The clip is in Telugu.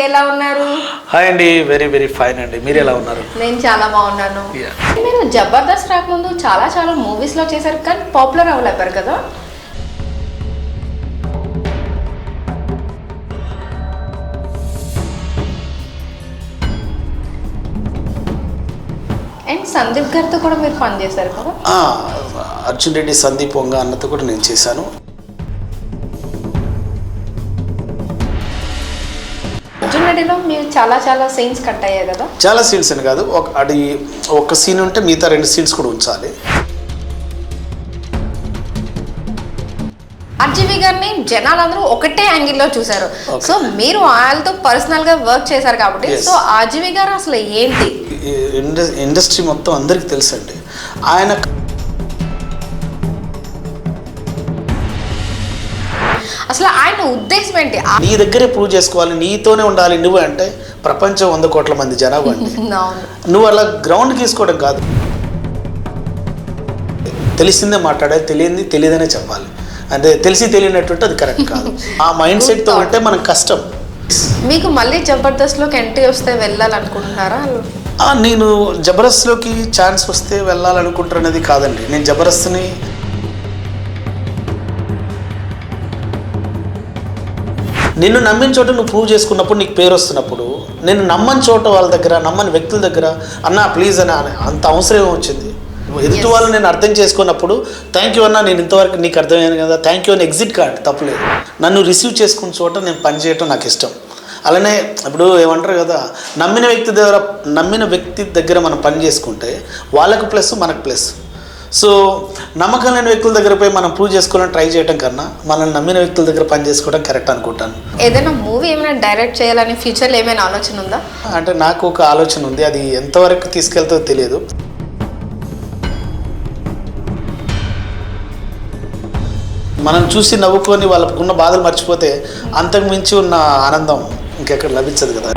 ఎలా ఉన్నారు? హాయ్ అండి, వెరీ వెరీ ఫైన్ అండి. మీరు ఎలా ఉన్నారు? నేను చాలా బాగున్నాను. మీరు జబర్దస్త్ రాకముందు చాలా మూవీస్ లో చేశారు, కానీ పాపులర్ అవ్వలేపారు కదా? అండ్ సందీప్ గారితో కూడా మీరు పని చేశారు కదా? అర్జున్ రెడ్డి, సందీప్ వంగ అన్నతో కూడా నేను చేశాను. అర్జున్ రెడ్డిలో మీరు చాలా సీన్స్ కట్ అయ్యాయి కదా? చాలా సీన్స్ అని కాదు, ఒక సీన్ ఉంటే మిగతా 2 సీన్స్ కూడా ఉంచాలి. ఆర్జీవి గారిని జనాలందరూ ఒకటే యాంగిల్లో చూశారు. సో మీరు ఆయనతో పర్సనల్ గా వర్క్ చేశారు కాబట్టి, సో ఆర్జీవి గారు అసలు ఏంటి? ఇండస్ట్రీ మొత్తం అందరికి తెలుసండి ఆయన. అసలు ఆయన ఉద్దేశం ఏంటి? నీ దగ్గరే ప్రూవ్ చేసుకోవాలి, నీతోనే ఉండాలి నువ్వు అంటే. ప్రపంచం 100 కోట్ల మంది జనాభా అండి. నువ్వు అలా గ్రౌండ్ గీసుకోవడం కాదు, తెలిసిందే మాట్లాడాలి, తెలియదనే చెప్పాలి. అంటే తెలిసి తెలియనట్టుంటే అది కరెక్ట్ కాదు. ఆ మైండ్ సెట్తో ఉంటే మనకు కష్టం. మీకు మళ్ళీ జబర్దస్త్లోకి ఎంట్రీ వస్తే వెళ్ళాలనుకుంటున్నారా? నేను జబర్దస్త్లోకి ఛాన్స్ వస్తే వెళ్ళాలనుకుంటున్నది కాదండి. నేను జబర్దస్త్ని నిన్ను నమ్మిన చోట నువ్వు ప్రూవ్ చేసుకున్నప్పుడు, నీకు పేరు వస్తున్నప్పుడు, నేను నమ్మని చోట వాళ్ళ దగ్గర, నమ్మని వ్యక్తుల దగ్గర అన్నా ప్లీజ్ అని అంత అవసరం వచ్చింది. ఎదుటి వాళ్ళు నేను అర్థం చేసుకున్నప్పుడు థ్యాంక్ యూ అన్నా, నేను ఇంతవరకు నీకు అర్థమయ్యాను కదా, థ్యాంక్ యూ అని ఎగ్జిట్ కార్డ్ తప్పలేదు. నన్ను రిసీవ్ చేసుకున్న చోట నేను పనిచేయటం నాకు ఇష్టం. అలానే ఇప్పుడు ఏమంటారు కదా, నమ్మిన వ్యక్తి దగ్గర మనం పని చేసుకుంటే వాళ్ళకు ప్లస్, మనకు ప్లస్. సో నమ్మకం లేని వ్యక్తుల దగ్గర పోయి మనం ప్రూవ్ చేసుకోవాలని ట్రై చేయడం కన్నా మనల్ని నమ్మిన వ్యక్తుల దగ్గర పని చేసుకోవడం కరెక్ట్ అనుకుంటాను. ఏదైనా మూవీ ఏమైనా డైరెక్ట్ చేయాలని ఫ్యూచర్లో ఏమైనా ఆలోచన ఉందా? అంటే నాకు ఒక ఆలోచన ఉంది, అది ఎంతవరకు తీసుకెళ్తుందో తెలియదు. మనం చూసి నవ్వుకొని వాళ్ళకున్న బాధలు మర్చిపోతే అంతకు మించి ఉన్న ఆనందం ఇంకెక్కడ లభించదు కదా.